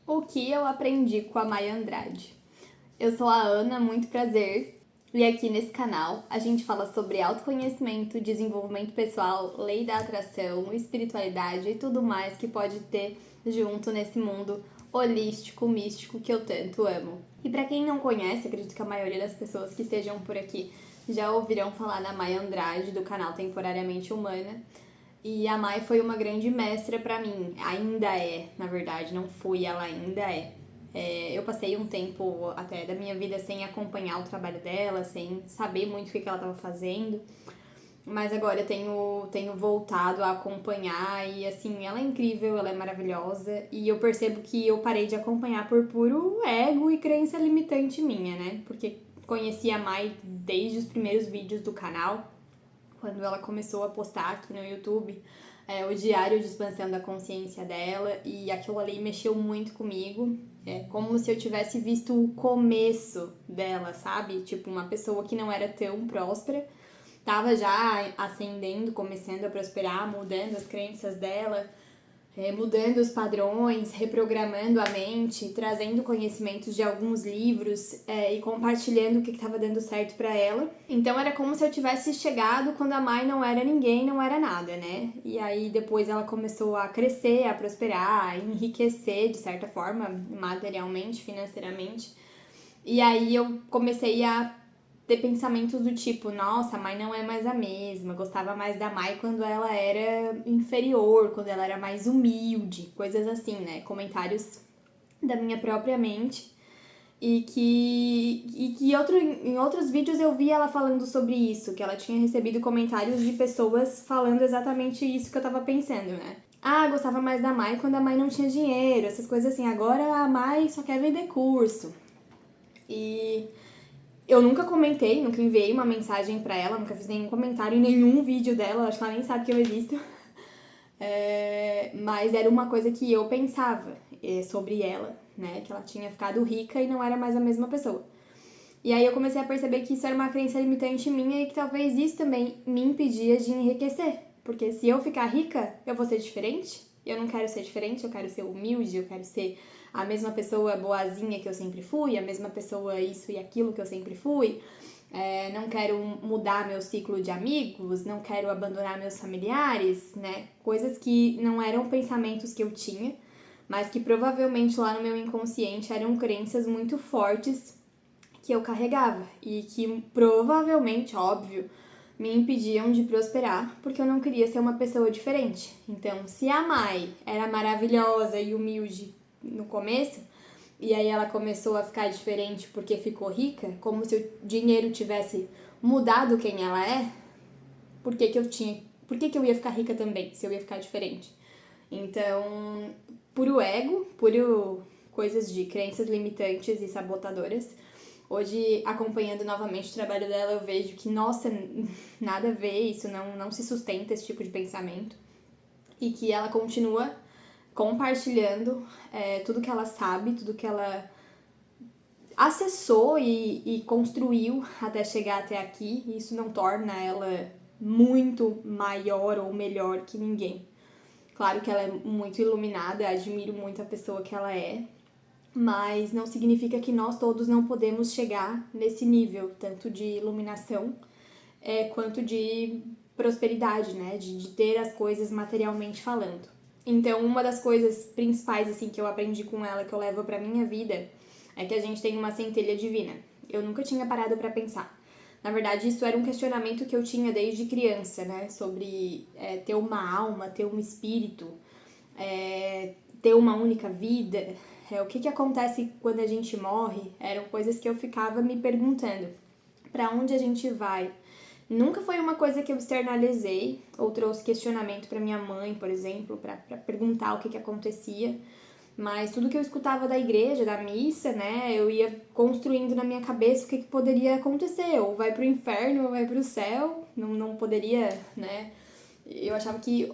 O que eu aprendi com a Maia Andrade? Eu sou a Ana, muito prazer. E aqui nesse canal a gente fala sobre autoconhecimento, desenvolvimento pessoal, lei da atração, espiritualidade e tudo mais que pode ter junto nesse mundo holístico, místico que eu tanto amo. E para quem não conhece, acredito que a maioria das pessoas que estejam por aqui já ouvirão falar da Maia Andrade, do canal Temporariamente Humana. E a Mai foi uma grande mestra pra mim, ainda é, na verdade, não fui, ela ainda é. Eu passei um tempo até da minha vida sem acompanhar o trabalho dela, sem saber muito o que ela estava fazendo, mas agora eu tenho voltado a acompanhar e assim, ela é incrível, ela é maravilhosa e eu percebo que eu parei de acompanhar por puro ego e crença limitante minha, né? Porque conheci a Mai desde os primeiros vídeos do canal, quando ela começou a postar aqui no YouTube o diário de expansão da consciência dela, e aquilo ali mexeu muito comigo. É como se eu tivesse visto o começo dela, sabe? Tipo, uma pessoa que não era tão próspera, tava já ascendendo, começando a prosperar, mudando as crenças dela, mudando os padrões, reprogramando a mente, trazendo conhecimentos de alguns livros e compartilhando o que estava dando certo para ela. Então era como se eu tivesse chegado quando a Mai não era ninguém, não era nada, né? E aí depois ela começou a crescer, a prosperar, a enriquecer de certa forma, materialmente, financeiramente. E aí eu comecei a ter pensamentos do tipo, nossa, a Mai não é mais a mesma, gostava mais da Mai quando ela era inferior, quando ela era mais humilde, coisas assim, né? Comentários da minha própria mente. Em outros vídeos eu vi ela falando sobre isso, que ela tinha recebido comentários de pessoas falando exatamente isso que eu tava pensando, né? Ah, gostava mais da Mai quando a Mai não tinha dinheiro, essas coisas assim. Agora a Mai só quer vender curso. E eu nunca comentei, nunca enviei uma mensagem pra ela, nunca fiz nenhum comentário em nenhum vídeo dela, acho que ela nem sabe que eu existo. Mas era uma coisa que eu pensava sobre ela, né? Que ela tinha ficado rica e não era mais a mesma pessoa. E aí eu comecei a perceber que isso era uma crença limitante minha e que talvez isso também me impedia de enriquecer. Porque se eu ficar rica, eu vou ser diferente. Eu não quero ser diferente, eu quero ser humilde, eu quero ser a mesma pessoa boazinha que eu sempre fui, a mesma pessoa isso e aquilo que eu sempre fui. Não quero mudar meu ciclo de amigos, não quero abandonar meus familiares, né? Coisas que não eram pensamentos que eu tinha, mas que provavelmente lá no meu inconsciente eram crenças muito fortes que eu carregava e que provavelmente, óbvio, me impediam de prosperar porque eu não queria ser uma pessoa diferente. Então, se a Mai era maravilhosa e humilde no começo, e aí ela começou a ficar diferente porque ficou rica, como se o dinheiro tivesse mudado quem ela é, por que eu ia ficar rica também, se eu ia ficar diferente? Então, puro ego, puro coisas de crenças limitantes e sabotadoras. Hoje, acompanhando novamente o trabalho dela, eu vejo que, nossa, nada a ver, isso não se sustenta, esse tipo de pensamento. E que ela continua compartilhando tudo que ela sabe, tudo que ela acessou e construiu até chegar até aqui. E isso não torna ela muito maior ou melhor que ninguém. Claro que ela é muito iluminada, admiro muito a pessoa que ela é, mas não significa que nós todos não podemos chegar nesse nível, tanto de iluminação quanto de prosperidade, né? De ter as coisas materialmente falando. Então, uma das coisas principais assim que eu aprendi com ela, que eu levo pra minha vida, é que a gente tem uma centelha divina. Eu nunca tinha parado pra pensar. Na verdade, isso era um questionamento que eu tinha desde criança, né? Sobre ter uma alma, ter um espírito, ter uma única vida. O que acontece quando a gente morre? Eram coisas que eu ficava me perguntando. Pra onde a gente vai? Nunca foi uma coisa que eu externalizei ou trouxe questionamento pra minha mãe, por exemplo, pra perguntar o que acontecia. Mas tudo que eu escutava da igreja, da missa, né, eu ia construindo na minha cabeça o que poderia acontecer. Ou vai pro inferno ou vai pro céu. Não poderia, né? Eu achava que,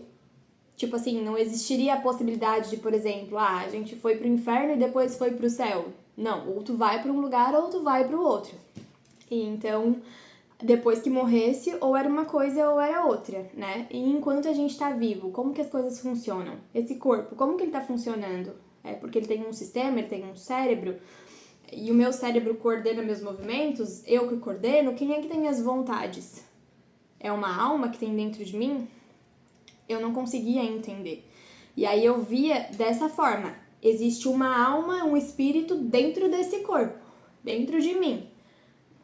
tipo assim, não existiria a possibilidade de, por exemplo, a gente foi pro inferno e depois foi pro céu. Não, ou tu vai pra um lugar ou tu vai pro outro. E então, depois que morresse, ou era uma coisa ou era outra, né? E enquanto a gente tá vivo, como que as coisas funcionam? Esse corpo, como que ele tá funcionando? porque ele tem um sistema, ele tem um cérebro, e o meu cérebro coordena meus movimentos, eu que coordeno, quem é que tem as vontades? É uma alma que tem dentro de mim? Eu não conseguia entender. E aí eu via dessa forma, existe uma alma, um espírito dentro desse corpo, dentro de mim.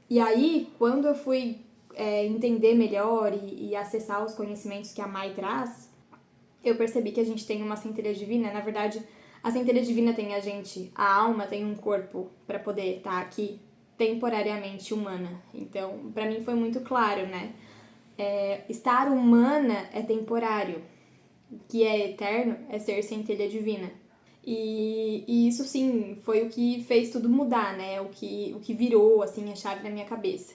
E aí, quando eu fui entender melhor e acessar os conhecimentos que a Mai traz, eu percebi que a gente tem uma centelha divina. Na verdade, a centelha divina tem a gente, a alma tem um corpo para poder estar aqui temporariamente humana. Então, para mim foi muito claro, né? Estar humana é temporário, o que é eterno é ser centelha divina. E isso, sim, foi o que fez tudo mudar, né? O que virou, assim, a chave na minha cabeça.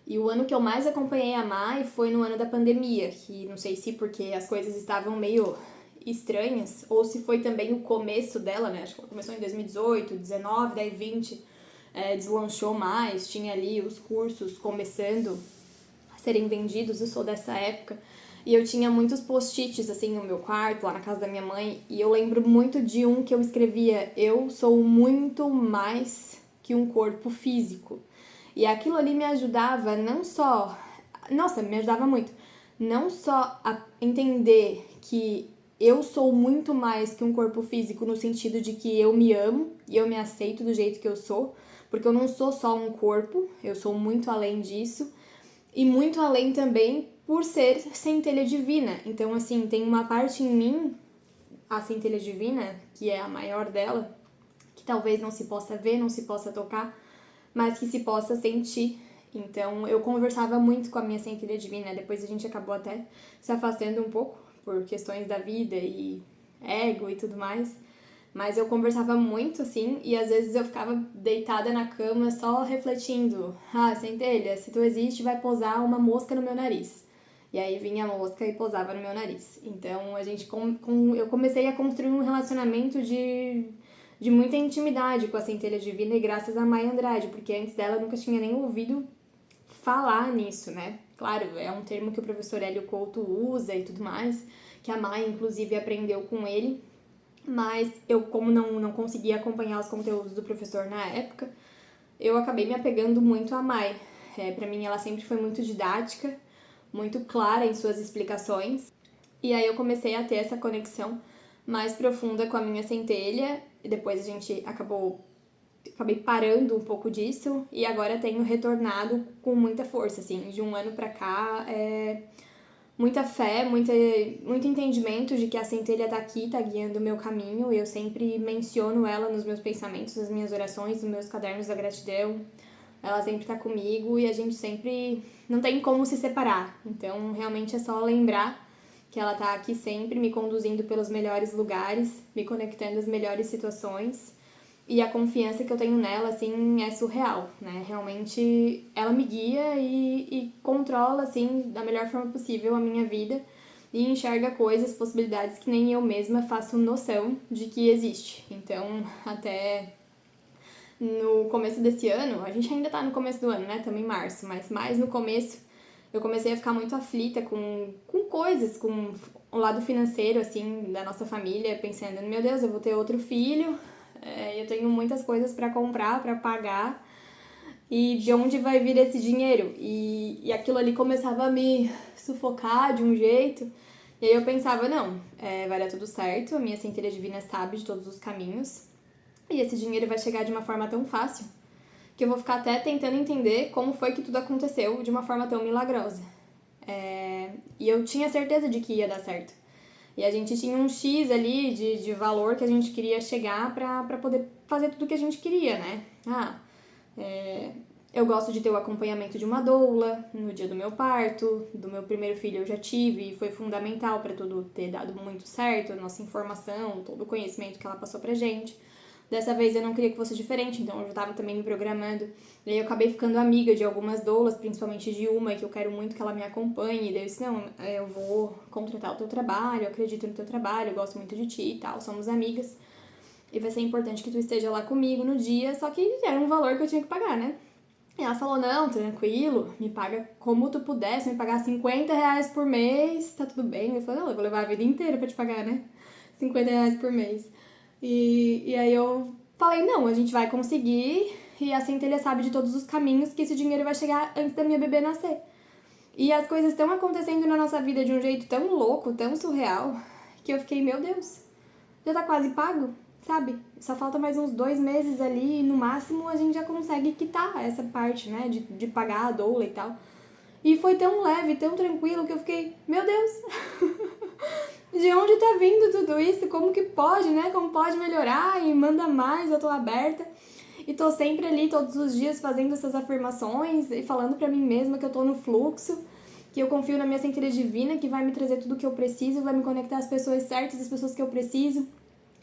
E o ano que eu mais acompanhei a Mai foi no ano da pandemia, que não sei se porque as coisas estavam meio estranhas, ou se foi também o começo dela, né? Acho que ela começou em 2018, 19, daí 20, deslanchou mais, tinha ali os cursos começando a serem vendidos, eu sou dessa época. E eu tinha muitos post-its, assim, no meu quarto, lá na casa da minha mãe. E eu lembro muito de um que eu escrevia: eu sou muito mais que um corpo físico. E aquilo ali me ajudava não só... Nossa, me ajudava muito. Não só a entender que eu sou muito mais que um corpo físico no sentido de que eu me amo e eu me aceito do jeito que eu sou. Porque eu não sou só um corpo, eu sou muito além disso. E muito além também por ser centelha divina. Então, assim, tem uma parte em mim, a centelha divina, que é a maior dela, que talvez não se possa ver, não se possa tocar, mas que se possa sentir. Então, eu conversava muito com a minha centelha divina. Depois a gente acabou até se afastando um pouco por questões da vida e ego e tudo mais. Mas eu conversava muito, assim, e às vezes eu ficava deitada na cama só refletindo. Ah, centelha, se tu existe, vai pousar uma mosca no meu nariz. E aí vinha a mosca e pousava no meu nariz. Então eu comecei a construir um relacionamento de muita intimidade com a centelha divina e graças a Maya Andrade, porque antes dela eu nunca tinha nem ouvido falar nisso, né? Claro, é um termo que o professor Hélio Couto usa e tudo mais, que a Maya inclusive aprendeu com ele. Mas eu, como não conseguia acompanhar os conteúdos do professor na época, eu acabei me apegando muito à Mai. Para mim, ela sempre foi muito didática, muito clara em suas explicações. E aí eu comecei a ter essa conexão mais profunda com a minha centelha. E depois a gente acabei parando um pouco disso. E agora tenho retornado com muita força, assim. De um ano pra cá, muita fé, muito entendimento de que a centelha tá aqui, tá guiando o meu caminho. Eu sempre menciono ela nos meus pensamentos, nas minhas orações, nos meus cadernos da gratidão. Ela sempre tá comigo e a gente sempre não tem como se separar. Então, realmente é só lembrar que ela tá aqui sempre, me conduzindo pelos melhores lugares, me conectando às melhores situações. E a confiança que eu tenho nela, assim, é surreal, né? Realmente, ela me guia e controla, assim, da melhor forma possível a minha vida e enxerga coisas, possibilidades que nem eu mesma faço noção de que existe. Então, até no começo desse ano, a gente ainda tá no começo do ano, né? Estamos em março, mas mais no começo, eu comecei a ficar muito aflita com coisas, com o lado financeiro, assim, da nossa família, pensando, meu Deus, eu vou ter outro filho, eu tenho muitas coisas para comprar, para pagar, e de onde vai vir esse dinheiro? E aquilo ali começava a me sufocar de um jeito, e aí eu pensava, não, vai dar tudo certo, a minha centelha divina sabe de todos os caminhos, e esse dinheiro vai chegar de uma forma tão fácil, que eu vou ficar até tentando entender como foi que tudo aconteceu de uma forma tão milagrosa. E eu tinha certeza de que ia dar certo. E a gente tinha um X ali de valor que a gente queria chegar pra poder fazer tudo que a gente queria, né? Eu gosto de ter o acompanhamento de uma doula no dia do meu parto, do meu primeiro filho eu já tive e foi fundamental para tudo ter dado muito certo, a nossa informação, todo o conhecimento que ela passou pra gente. Dessa vez eu não queria que fosse diferente, então eu já estava também me programando. E aí eu acabei ficando amiga de algumas doulas, principalmente de uma, que eu quero muito que ela me acompanhe. E daí eu disse, não, eu vou contratar o teu trabalho, eu acredito no teu trabalho, eu gosto muito de ti e tal, somos amigas. E vai ser importante que tu esteja lá comigo no dia, só que era um valor que eu tinha que pagar, né? E ela falou, não, tranquilo, me paga como tu puder, se me pagar R$ 50 por mês, tá tudo bem. Eu falei, não, eu vou levar a vida inteira pra te pagar, né? R$ 50 por mês. E aí eu falei, não, a gente vai conseguir, e a Centelha sabe de todos os caminhos que esse dinheiro vai chegar antes da minha bebê nascer. E as coisas estão acontecendo na nossa vida de um jeito tão louco, tão surreal, que eu fiquei, meu Deus, já tá quase pago, sabe? Só falta mais uns 2 meses ali e no máximo a gente já consegue quitar essa parte, né, de pagar a doula e tal. E foi tão leve, tão tranquilo que eu fiquei, meu Deus, de onde tá vindo tudo isso? Como que pode, né? Como pode melhorar? E manda mais, eu tô aberta. E tô sempre ali todos os dias fazendo essas afirmações e falando pra mim mesma que eu tô no fluxo, que eu confio na minha centelha divina, que vai me trazer tudo que eu preciso, vai me conectar às pessoas certas, às pessoas que eu preciso.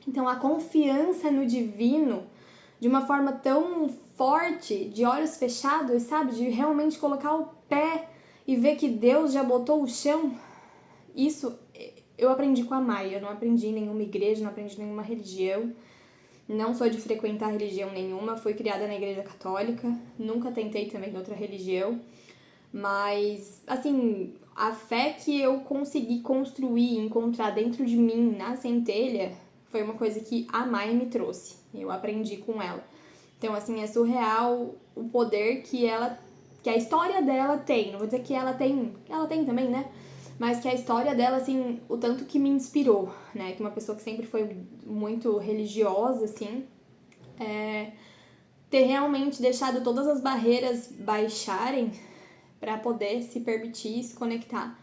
Então a confiança no divino, de uma forma tão forte, de olhos fechados, sabe? De realmente colocar o pé e ver que Deus já botou o chão. Isso eu aprendi com a Maia, eu não aprendi em nenhuma igreja, não aprendi em nenhuma religião. Não sou de frequentar religião nenhuma, fui criada na igreja católica, nunca tentei também outra religião, mas, assim, a fé que eu consegui construir, encontrar dentro de mim, na centelha, foi uma coisa que a Maia me trouxe, eu aprendi com ela. Então, assim, é surreal o poder que a história dela tem, não vou dizer que ela tem também, né? Mas que a história dela, assim, o tanto que me inspirou, né? Que uma pessoa que sempre foi muito religiosa, assim, ter realmente deixado todas as barreiras baixarem para poder se permitir se conectar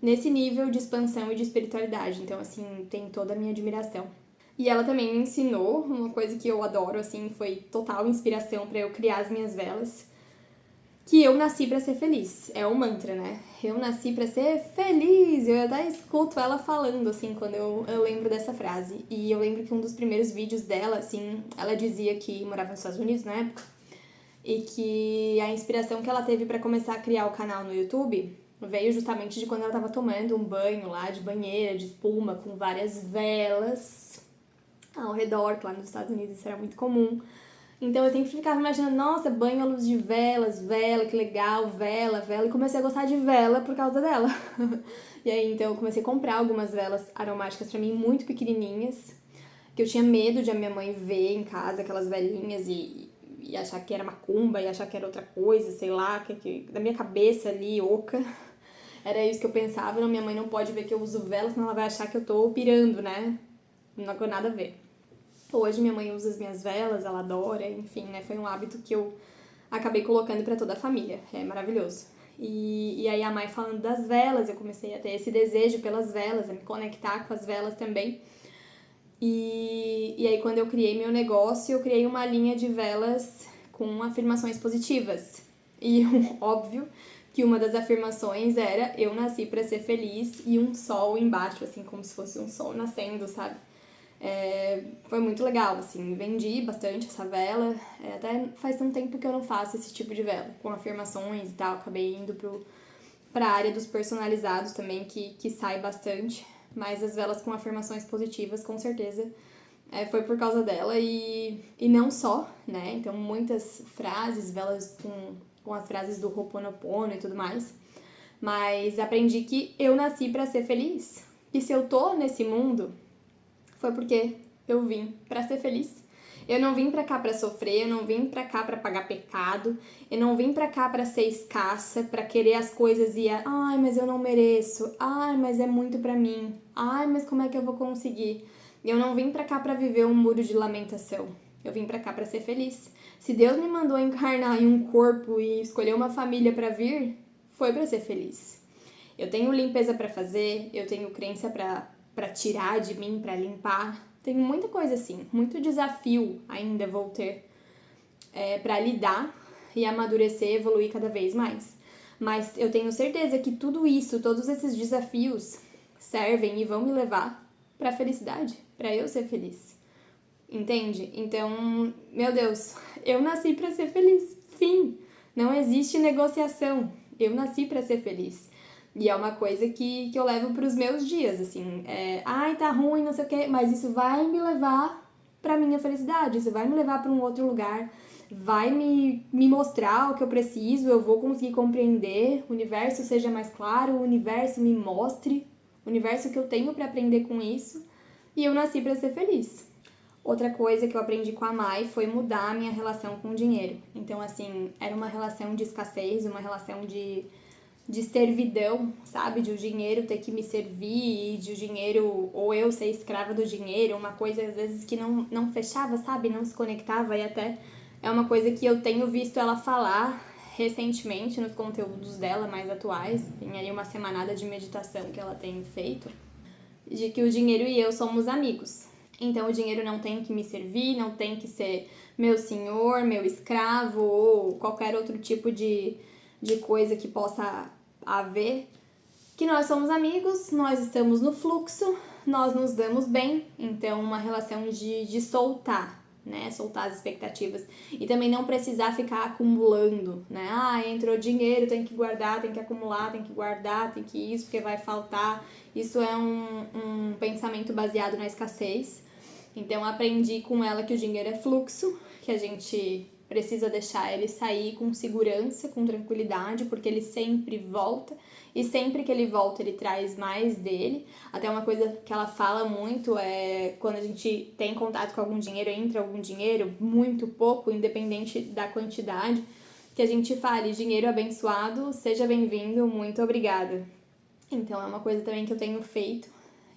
nesse nível de expansão e de espiritualidade. Então, assim, tem toda a minha admiração. E ela também me ensinou uma coisa que eu adoro, assim, foi total inspiração para eu criar as minhas velas, que eu nasci pra ser feliz. É um mantra, né? Eu nasci pra ser feliz. Eu até escuto ela falando, assim, quando eu lembro dessa frase. E eu lembro que um dos primeiros vídeos dela, assim, ela dizia que morava nos Estados Unidos na época, e que a inspiração que ela teve pra começar a criar o canal no YouTube veio justamente de quando ela tava tomando um banho lá de banheira, de espuma, com várias velas ao redor, que lá nos Estados Unidos isso era muito comum. Então eu sempre ficava imaginando, nossa, banho à luz de velas, vela, que legal, vela, vela. E comecei a gostar de vela por causa dela. E aí então eu comecei a comprar algumas velas aromáticas pra mim, muito pequenininhas, que eu tinha medo de a minha mãe ver em casa aquelas velinhas e achar que era macumba, e achar que era outra coisa, sei lá, que da minha cabeça ali, oca. Era isso que eu pensava, não, minha mãe não pode ver que eu uso vela, senão ela vai achar que eu tô pirando, né? Não tem nada a ver. Hoje minha mãe usa as minhas velas, ela adora, enfim, né? Foi um hábito que eu acabei colocando pra toda a família. É maravilhoso. E aí a mãe falando das velas, eu comecei a ter esse desejo pelas velas, a me conectar com as velas também. E aí quando eu criei meu negócio, eu criei uma linha de velas com afirmações positivas. E óbvio que uma das afirmações era eu nasci pra ser feliz e um sol embaixo, assim, como se fosse um sol nascendo, sabe? Foi muito legal, assim, vendi bastante essa vela, até faz tanto tempo que eu não faço esse tipo de vela, com afirmações e tal, acabei indo pra área dos personalizados também, que sai bastante, mas as velas com afirmações positivas, com certeza, foi por causa dela e não só, né, então muitas frases, velas com as frases do Ho'oponopono e tudo mais, mas aprendi que eu nasci pra ser feliz, e se eu tô nesse mundo foi porque eu vim pra ser feliz. Eu não vim pra cá pra sofrer, eu não vim pra cá pra pagar pecado, eu não vim pra cá pra ser escassa, pra querer as coisas e ai, mas eu não mereço, ai, mas é muito pra mim, ai, mas como é que eu vou conseguir? Eu não vim pra cá pra viver um muro de lamentação. Eu vim pra cá pra ser feliz. Se Deus me mandou encarnar em um corpo e escolher uma família pra vir, foi pra ser feliz. Eu tenho limpeza pra fazer, eu tenho crença pra tirar de mim, pra limpar. Tenho muita coisa assim, muito desafio ainda vou ter pra lidar e amadurecer, evoluir cada vez mais. Mas eu tenho certeza que tudo isso, todos esses desafios servem e vão me levar pra felicidade, pra eu ser feliz. Entende? Então, meu Deus, eu nasci pra ser feliz. Fim. Não existe negociação. Eu nasci pra ser feliz. E é uma coisa que eu levo pros meus dias, assim. Ai, tá ruim, não sei o quê, mas isso vai me levar pra minha felicidade. Isso vai me levar pra um outro lugar. Vai me mostrar o que eu preciso. Eu vou conseguir compreender. O universo seja mais claro. O universo me mostre. O universo que eu tenho pra aprender com isso. E eu nasci pra ser feliz. Outra coisa que eu aprendi com a Mai foi mudar a minha relação com o dinheiro. Então, assim, era uma relação de escassez, uma relação de servidão, sabe? De o dinheiro ter que me servir, e de o dinheiro, ou eu ser escrava do dinheiro, uma coisa às vezes que não fechava, sabe? Não se conectava, e até é uma coisa que eu tenho visto ela falar recentemente nos conteúdos dela mais atuais. Tem aí uma semanada de meditação que ela tem feito, de que o dinheiro e eu somos amigos. Então o dinheiro não tem que me servir, não tem que ser meu senhor, meu escravo ou qualquer outro tipo de coisa que possa haver. Que nós somos amigos, nós estamos no fluxo, nós nos damos bem, então uma relação de soltar, né? Soltar as expectativas. E também não precisar ficar acumulando, né? Ah, entrou dinheiro, tem que guardar, tem que acumular, tem que guardar, tem que isso, porque vai faltar. Isso é um pensamento baseado na escassez. Então aprendi com ela que o dinheiro é fluxo, que a gente precisa deixar ele sair com segurança, com tranquilidade, porque ele sempre volta. E sempre que ele volta, ele traz mais dele. Até uma coisa que ela fala muito é quando a gente tem contato com algum dinheiro, entra algum dinheiro, muito pouco, independente da quantidade, que a gente fale, dinheiro abençoado, seja bem-vindo, muito obrigada. Então é uma coisa também que eu tenho feito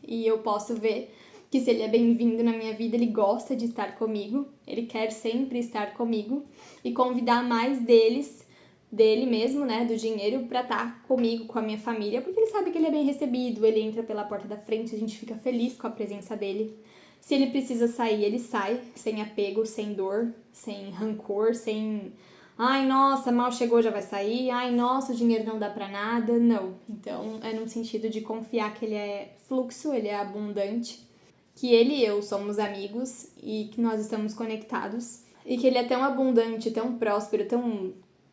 e eu posso ver que se ele é bem-vindo na minha vida, ele gosta de estar comigo, ele quer sempre estar comigo e convidar mais dele mesmo, né, do dinheiro, pra estar comigo, com a minha família, porque ele sabe que ele é bem recebido, ele entra pela porta da frente, a gente fica feliz com a presença dele. Se ele precisa sair, ele sai, sem apego, sem dor, sem rancor, sem... Ai, nossa, mal chegou, já vai sair. Ai, nossa, o dinheiro não dá pra nada. Não. Então, é no sentido de confiar que ele é fluxo, ele é abundante, que ele e eu somos amigos e que nós estamos conectados. E que ele é tão abundante, tão próspero,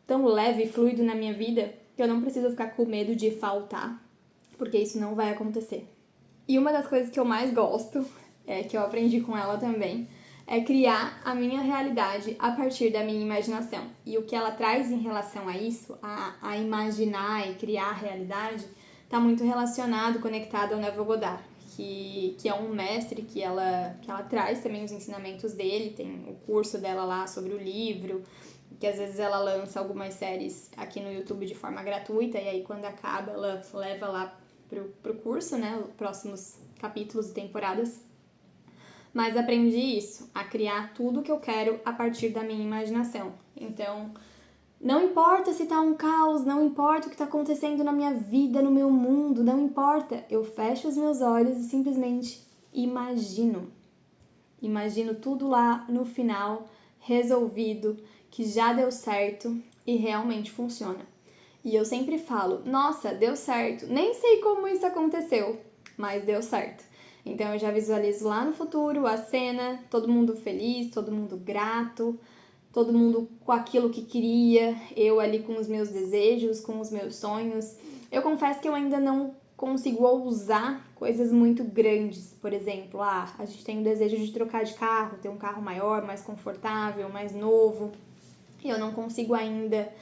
tão leve e fluido na minha vida que eu não preciso ficar com medo de faltar, porque isso não vai acontecer. E uma das coisas que eu mais gosto, que eu aprendi com ela também, é criar a minha realidade a partir da minha imaginação. E o que ela traz em relação a isso, a imaginar e criar a realidade, está muito relacionado, conectado ao Neville Goddard, que é um mestre que ela traz também os ensinamentos dele, tem o curso dela lá sobre o livro, que às vezes ela lança algumas séries aqui no YouTube de forma gratuita, e aí quando acaba ela leva lá pro curso, né, os próximos capítulos e temporadas. Mas aprendi isso, a criar tudo que eu quero a partir da minha imaginação. Então, não importa se tá um caos, não importa o que tá acontecendo na minha vida, no meu mundo, não importa. Eu fecho os meus olhos e simplesmente imagino. Imagino tudo lá no final, resolvido, que já deu certo e realmente funciona. E eu sempre falo, nossa, deu certo. Nem sei como isso aconteceu, mas deu certo. Então eu já visualizo lá no futuro a cena, todo mundo feliz, todo mundo grato, todo mundo com aquilo que queria, eu ali com os meus desejos, com os meus sonhos. Eu confesso que eu ainda não consigo ousar coisas muito grandes. Por exemplo, a gente tem o desejo de trocar de carro, ter um carro maior, mais confortável, mais novo. E eu não consigo ainda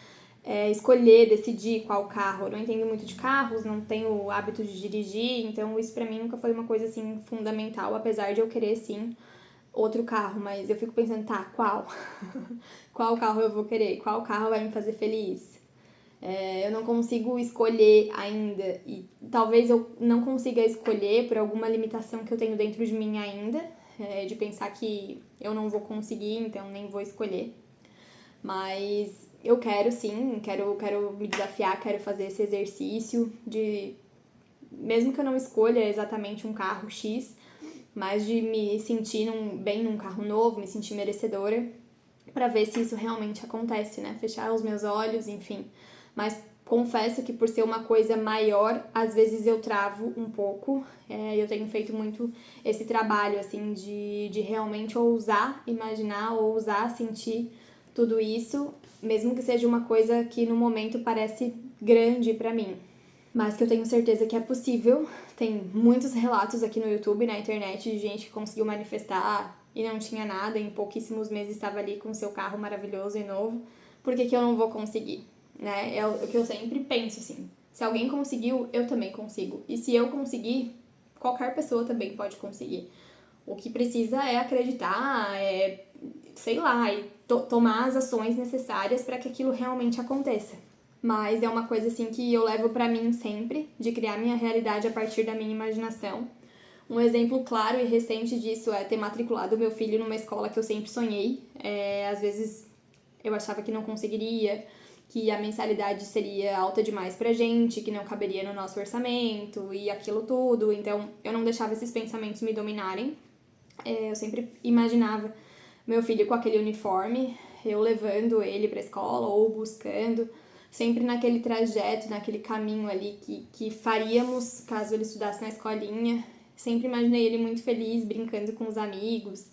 escolher, decidir qual carro. Eu não entendo muito de carros, não tenho o hábito de dirigir, então isso pra mim nunca foi uma coisa assim fundamental, apesar de eu querer sim outro carro, mas eu fico pensando, tá, qual? Qual carro eu vou querer? Qual carro vai me fazer feliz? Eu não consigo escolher ainda e talvez eu não consiga escolher por alguma limitação que eu tenho dentro de mim ainda, de pensar que eu não vou conseguir, então nem vou escolher. Mas eu quero sim, quero me desafiar, quero fazer esse exercício de, mesmo que eu não escolha exatamente um carro X, mas de me sentir bem num carro novo, me sentir merecedora, pra ver se isso realmente acontece, né? Fechar os meus olhos, enfim. Mas confesso que por ser uma coisa maior, às vezes eu travo um pouco. Eu tenho feito muito esse trabalho, assim, de realmente ousar imaginar, ousar sentir tudo isso, mesmo que seja uma coisa que no momento parece grande pra mim. Mas que eu tenho certeza que é possível. Tem muitos relatos aqui no YouTube, na internet, de gente que conseguiu manifestar e não tinha nada, em pouquíssimos meses estava ali com seu carro maravilhoso e novo. Por que eu não vou conseguir? Né? É o que eu sempre penso, assim. Se alguém conseguiu, eu também consigo. E se eu conseguir, qualquer pessoa também pode conseguir. O que precisa é acreditar, sei lá, e tomar as ações necessárias para que aquilo realmente aconteça. Mas é uma coisa assim que eu levo para mim sempre, de criar minha realidade a partir da minha imaginação. Um exemplo claro e recente disso é ter matriculado meu filho numa escola que eu sempre sonhei. Às vezes eu achava que não conseguiria, que a mensalidade seria alta demais pra gente, que não caberia no nosso orçamento e aquilo tudo. Então eu não deixava esses pensamentos me dominarem. Eu sempre imaginava meu filho com aquele uniforme, eu levando ele pra escola ou buscando, sempre naquele trajeto, naquele caminho ali que faríamos caso ele estudasse na escolinha. Sempre imaginei ele muito feliz, brincando com os amigos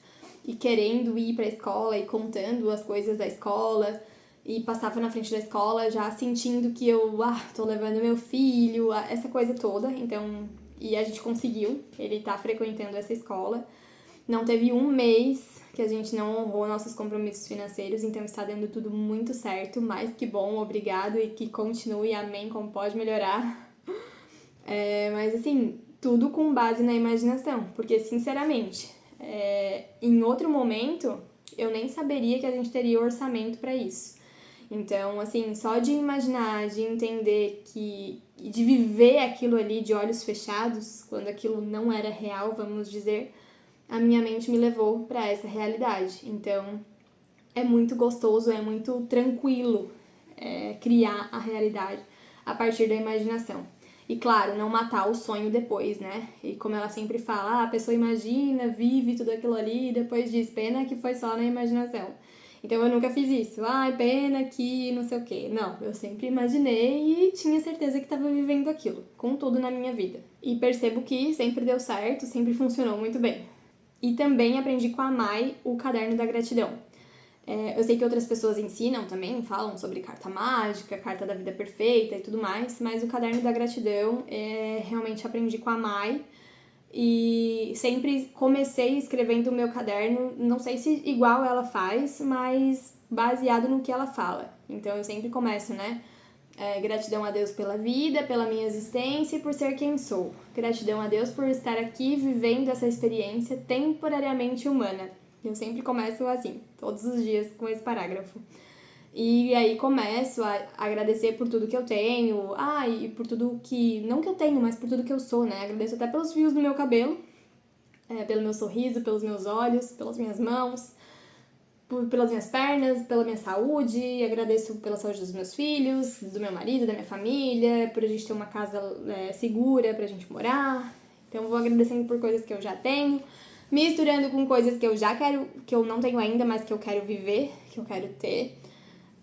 e querendo ir pra escola e contando as coisas da escola. E passava na frente da escola já sentindo que eu, tô levando meu filho, essa coisa toda. Então, e a gente conseguiu, ele tá frequentando essa escola. Não teve um mês que a gente não honrou nossos compromissos financeiros, então está dando tudo muito certo, mais que bom, obrigado e que continue, amém, como pode melhorar. Mas assim, tudo com base na imaginação, porque sinceramente, em outro momento, eu nem saberia que a gente teria orçamento para isso. Então, assim, só de imaginar, de entender de viver aquilo ali de olhos fechados, quando aquilo não era real, vamos dizer, a minha mente me levou para essa realidade. Então, é muito gostoso, é muito tranquilo criar a realidade a partir da imaginação. E claro, não matar o sonho depois, né? E como ela sempre fala, a pessoa imagina, vive tudo aquilo ali e depois diz, pena que foi só na imaginação. Então eu nunca fiz isso. Pena que não sei o quê. Não, eu sempre imaginei e tinha certeza que estava vivendo aquilo, com tudo na minha vida. E percebo que sempre deu certo, sempre funcionou muito bem. E também aprendi com a Mai o caderno da gratidão. Eu sei que outras pessoas ensinam também, falam sobre carta mágica, carta da vida perfeita e tudo mais, mas o caderno da gratidão realmente aprendi com a Mai e sempre comecei escrevendo o meu caderno, não sei se igual ela faz, mas baseado no que ela fala. Então eu sempre começo, né? Gratidão a Deus pela vida, pela minha existência e por ser quem sou. Gratidão a Deus por estar aqui vivendo essa experiência temporariamente humana. Eu sempre começo assim, todos os dias com esse parágrafo. E aí começo a agradecer por tudo que eu tenho, e por tudo que, não que eu tenho, mas por tudo que eu sou, né? Agradeço até pelos fios do meu cabelo, pelo meu sorriso, pelos meus olhos, pelas minhas mãos, pelas minhas pernas, pela minha saúde, agradeço pela saúde dos meus filhos, do meu marido, da minha família, por a gente ter uma casa segura pra gente morar. Então eu vou agradecendo por coisas que eu já tenho, misturando com coisas que eu já quero, que eu não tenho ainda, mas que eu quero viver, que eu quero ter.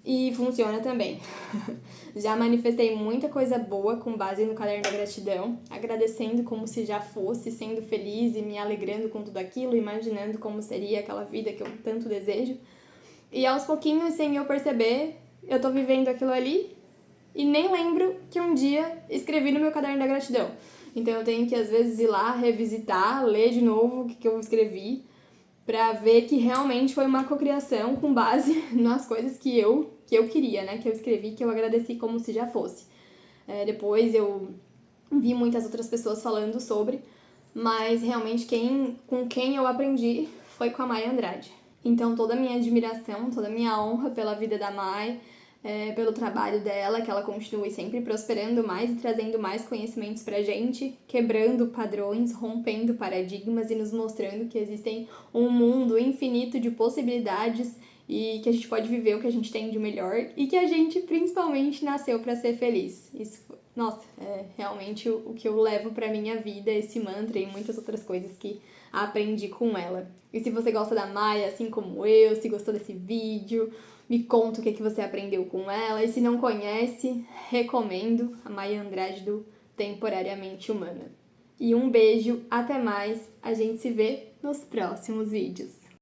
E funciona também. Já manifestei muita coisa boa com base no caderno da gratidão, agradecendo como se já fosse, sendo feliz e me alegrando com tudo aquilo, imaginando como seria aquela vida que eu tanto desejo. E aos pouquinhos, sem eu perceber, eu tô vivendo aquilo ali e nem lembro que um dia escrevi no meu caderno da gratidão. Então eu tenho que às vezes ir lá, revisitar, ler de novo o que eu escrevi, pra ver que realmente foi uma cocriação com base nas coisas que eu queria, né? Que eu escrevi, que eu agradeci como se já fosse. Depois eu vi muitas outras pessoas falando sobre, mas realmente com quem eu aprendi foi com a Mai Andrade. Então toda a minha admiração, toda a minha honra pela vida da Mai, pelo trabalho dela, que ela continue sempre prosperando mais e trazendo mais conhecimentos pra gente, quebrando padrões, rompendo paradigmas e nos mostrando que existem um mundo infinito de possibilidades e que a gente pode viver o que a gente tem de melhor e que a gente principalmente nasceu para ser feliz. Isso, nossa, é realmente o que eu levo pra minha vida, esse mantra e muitas outras coisas que aprendi com ela. E se você gosta da Maia, assim como eu, se gostou desse vídeo, me conta o que você aprendeu com ela. E se não conhece, recomendo a Maia Andrade do Temporariamente Humana. E um beijo, até mais, a gente se vê nos próximos vídeos.